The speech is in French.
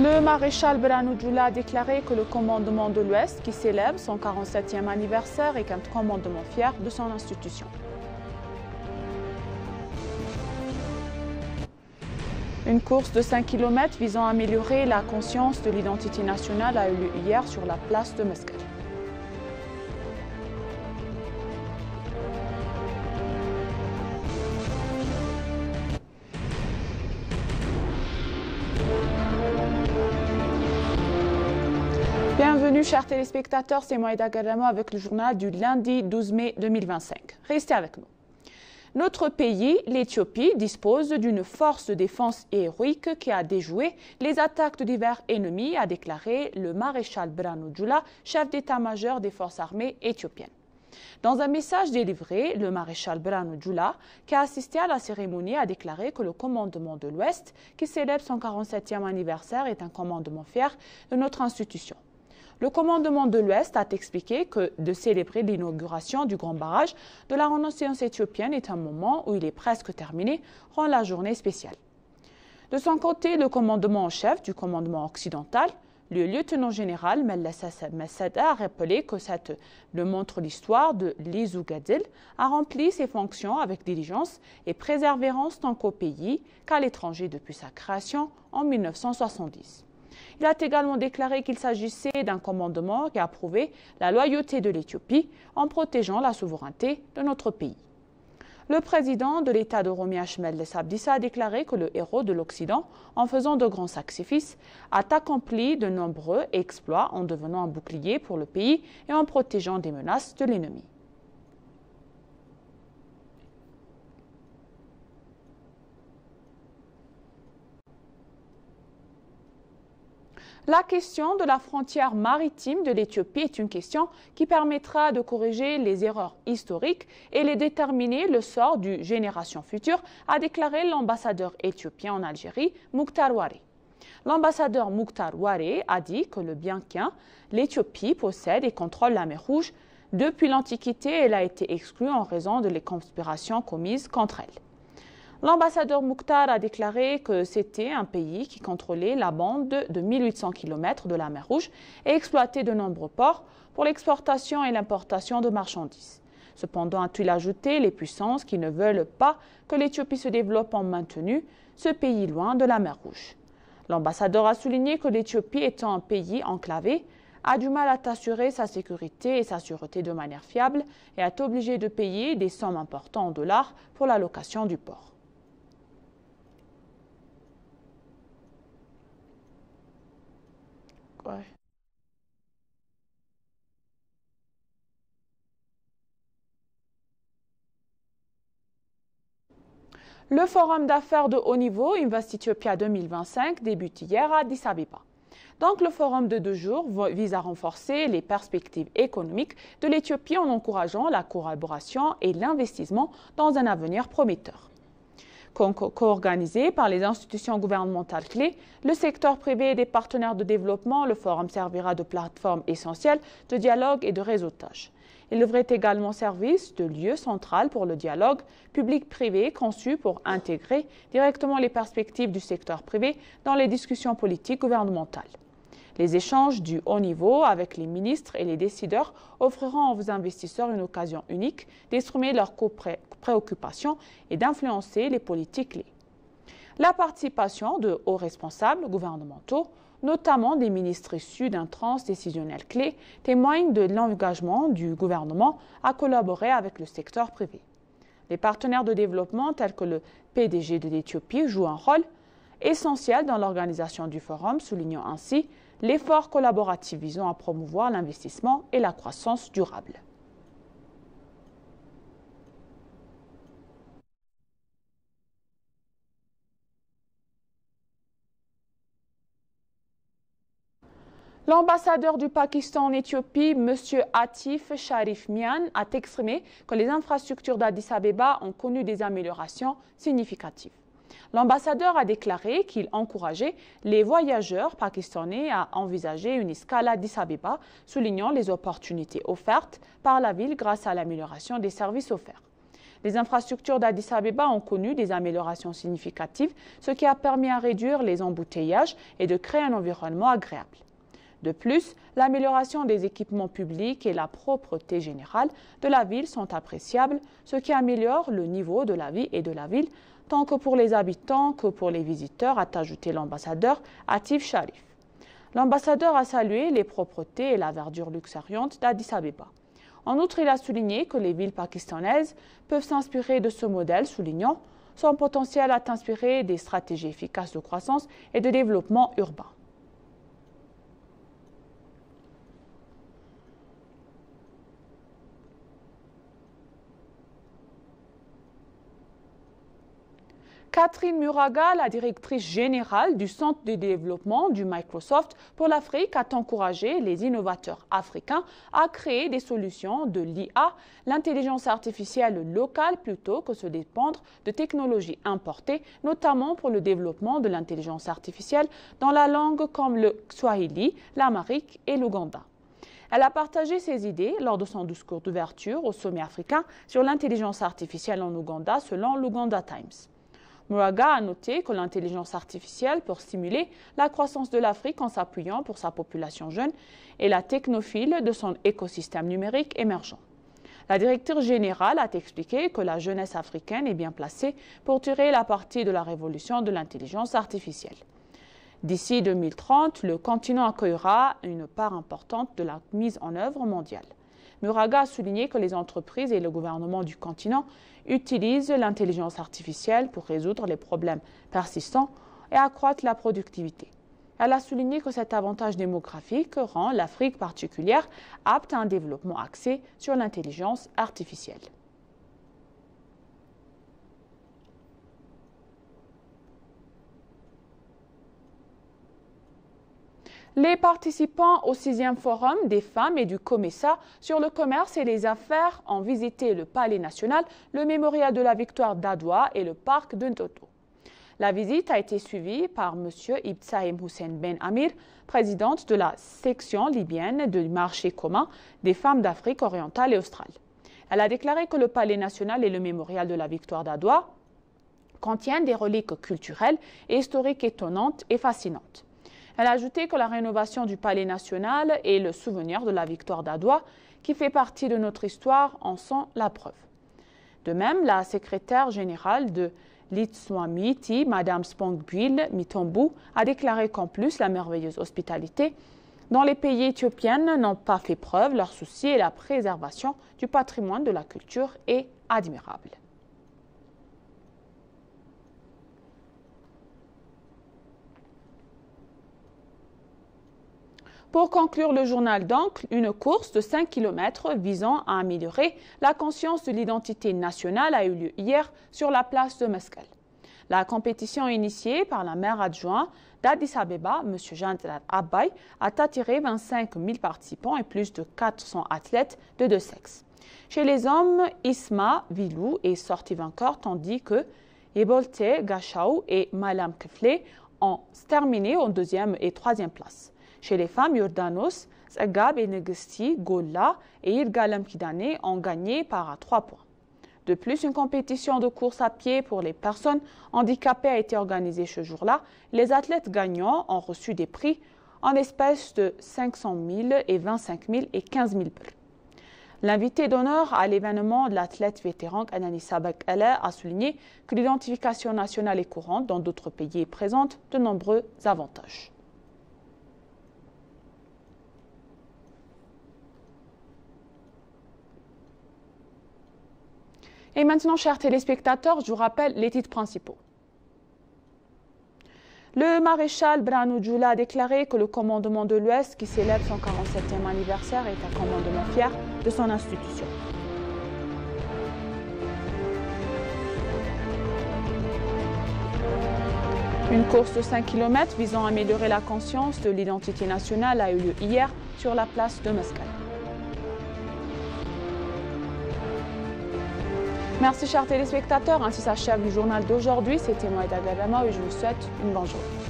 Le maréchal Birhaanu Jula a déclaré que le commandement de l'Ouest, qui célèbre son 47e anniversaire, est un commandement fier de son institution. Une course de 5 km visant à améliorer la conscience de l'identité nationale a eu lieu hier sur la place de Meskel. Bienvenue chers téléspectateurs, c'est Moïda Garamo avec le journal du lundi 12 mai 2025. Restez avec nous. Notre pays, l'Éthiopie, dispose d'une force de défense héroïque qui a déjoué les attaques de divers ennemis, a déclaré le maréchal Birhaanu Jula, chef d'état-major des forces armées éthiopiennes. Dans un message délivré, le maréchal Birhaanu Jula, qui a assisté à la cérémonie, a déclaré que le commandement de l'Ouest, qui célèbre son 47e anniversaire, est un commandement fier de notre institution. Le commandement de l'Ouest a expliqué que de célébrer l'inauguration du grand barrage de la Renaissance éthiopienne est un moment où il est presque terminé, rend la journée spéciale. De son côté, le commandement en chef du commandement occidental, le lieutenant-général Meles Mesed, a rappelé que le montre l'histoire de l'Izugadil a rempli ses fonctions avec diligence et persévérance tant qu'au pays qu'à l'étranger depuis sa création en 1970. Il a également déclaré qu'il s'agissait d'un commandement qui a prouvé la loyauté de l'Éthiopie en protégeant la souveraineté de notre pays. Le président de l'État d'Oromia, Shimellis Abdiisa, a déclaré que le héros de l'Occident, en faisant de grands sacrifices, a accompli de nombreux exploits en devenant un bouclier pour le pays et en protégeant des menaces de l'ennemi. La question de la frontière maritime de l'Éthiopie est une question qui permettra de corriger les erreurs historiques et de déterminer le sort d'une génération future, a déclaré l'ambassadeur éthiopien en Algérie, Mukhtar Waré. L'ambassadeur Mukhtar Waré a dit que bien qu'un, l'Éthiopie possède et contrôle la mer Rouge, depuis l'Antiquité, elle a été exclue en raison de les conspirations commises contre elle. L'ambassadeur Mukhtar a déclaré que c'était un pays qui contrôlait la bande de 1800 km de la mer Rouge et exploitait de nombreux ports pour l'exportation et l'importation de marchandises. Cependant, a-t-il ajouté, les puissances qui ne veulent pas que l'Éthiopie se développe ont maintenu ce pays loin de la mer Rouge. L'ambassadeur a souligné que l'Éthiopie, étant un pays enclavé, a du mal à assurer sa sécurité et sa sûreté de manière fiable et est obligé de payer des sommes importantes en dollars pour la location du port. Ouais. Le forum d'affaires de haut niveau Invest Ethiopia 2025 débute hier à Addis Abeba. Donc, le forum de 2 jours vise à renforcer les perspectives économiques de l'Éthiopie en encourageant la collaboration et l'investissement dans un avenir prometteur. Co-organisé par les institutions gouvernementales clés, le secteur privé et des partenaires de développement, le forum servira de plateforme essentielle de dialogue et de réseautage. Il devrait également servir de lieu central pour le dialogue public-privé conçu pour intégrer directement les perspectives du secteur privé dans les discussions politiques gouvernementales. Les échanges du haut niveau avec les ministres et les décideurs offriront aux investisseurs une occasion unique d'exprimer leurs préoccupations et d'influencer les politiques clés. La participation de hauts responsables gouvernementaux, notamment des ministres issus d'un tranche décisionnel clé, témoigne de l'engagement du gouvernement à collaborer avec le secteur privé. Les partenaires de développement tels que le PDG de l'Éthiopie jouent un rôle essentiel dans l'organisation du forum, soulignant ainsi l'effort collaboratif visant à promouvoir l'investissement et la croissance durable. L'ambassadeur du Pakistan en Éthiopie, M. Atif Sharif Mian, a exprimé que les infrastructures d'Addis Abeba ont connu des améliorations significatives. L'ambassadeur a déclaré qu'il encourageait les voyageurs pakistanais à envisager une escale à Addis Abeba, soulignant les opportunités offertes par la ville grâce à l'amélioration des services offerts. Les infrastructures d'Addis Abeba ont connu des améliorations significatives, ce qui a permis à réduire les embouteillages et de créer un environnement agréable. De plus, l'amélioration des équipements publics et la propreté générale de la ville sont appréciables, ce qui améliore le niveau de la vie et de la ville, tant que pour les habitants que pour les visiteurs, a ajouté l'ambassadeur Atif Sharif. L'ambassadeur a salué les propretés et la verdure luxuriante d'Addis Abeba. En outre, il a souligné que les villes pakistanaises peuvent s'inspirer de ce modèle, soulignant son potentiel à inspirer des stratégies efficaces de croissance et de développement urbain. Catherine Muraga, la directrice générale du Centre de développement du Microsoft pour l'Afrique, a encouragé les innovateurs africains à créer des solutions de l'IA, l'intelligence artificielle locale, plutôt que se dépendre de technologies importées, notamment pour le développement de l'intelligence artificielle dans la langue comme le Swahili, l'amharique et l'ouganda. Elle a partagé ses idées lors de son discours d'ouverture au sommet africain sur l'intelligence artificielle en Ouganda, selon l'Uganda Times. Muraga a noté que l'intelligence artificielle peut stimuler la croissance de l'Afrique en s'appuyant pour sa population jeune et la technophile de son écosystème numérique émergent. La directrice générale a expliqué que la jeunesse africaine est bien placée pour tirer la partie de la révolution de l'intelligence artificielle. D'ici 2030, le continent accueillera une part importante de la mise en œuvre mondiale. Muraga a souligné que les entreprises et le gouvernement du continent utilisent l'intelligence artificielle pour résoudre les problèmes persistants et accroître la productivité. Elle a souligné que cet avantage démographique rend l'Afrique particulière apte à un développement axé sur l'intelligence artificielle. Les participants au 6e Forum des femmes et du COMESA sur le commerce et les affaires ont visité le Palais national, le mémorial de la victoire d'Adwa et le parc de Ntoto. La visite a été suivie par M. Ibtsaïm Hussein Ben Amir, présidente de la section libyenne du marché commun des femmes d'Afrique orientale et australe. Elle a déclaré que le Palais national et le mémorial de la victoire d'Adwa contiennent des reliques culturelles et historiques étonnantes et fascinantes. Elle a ajouté que la rénovation du Palais national et le souvenir de la victoire d'Adwa, qui fait partie de notre histoire, en sont la preuve. De même, la secrétaire générale de l'Itswamiti, Mme Spongbuil Mitombu, a déclaré qu'en plus, la merveilleuse hospitalité dans les pays éthiopiens n'ont pas fait preuve, leur souci et la préservation du patrimoine de la culture est admirable. Pour conclure le journal donc, une course de 5 km visant à améliorer la conscience de l'identité nationale a eu lieu hier sur la place de Meskel. La compétition initiée par la maire adjoint d'Addis Abeba, M. Jandral Abbay, a attiré 25 000 participants et plus de 400 athlètes de deux sexes. Chez les hommes, Isma Vilou est sorti vainqueur, tandis que Yebolte Gachau et Malam Kefle ont terminé en 2e et 3e place. Chez les femmes, Yordanos, Zegab et Negesti, Gola et Irgalem Kidane ont gagné par 3 points. De plus, une compétition de course à pied pour les personnes handicapées a été organisée ce jour-là. Les athlètes gagnants ont reçu des prix en espèces de 500 000 et 25 000 et 15 000 birr. L'invité d'honneur à l'événement de l'athlète vétéran Ananissa Bakala a souligné que l'identification nationale est courante dans d'autres pays et présente de nombreux avantages. Et maintenant, chers téléspectateurs, je vous rappelle les titres principaux. Le maréchal Brano Djoula a déclaré que le commandement de l'Ouest, qui célèbre son 47e anniversaire, est un commandement fier de son institution. Une course de 5 km visant à améliorer la conscience de l'identité nationale a eu lieu hier sur la place de Meskel. Merci chers téléspectateurs, ainsi s'achève le journal d'aujourd'hui. C'était Moïda Gadama et je vous souhaite une bonne journée.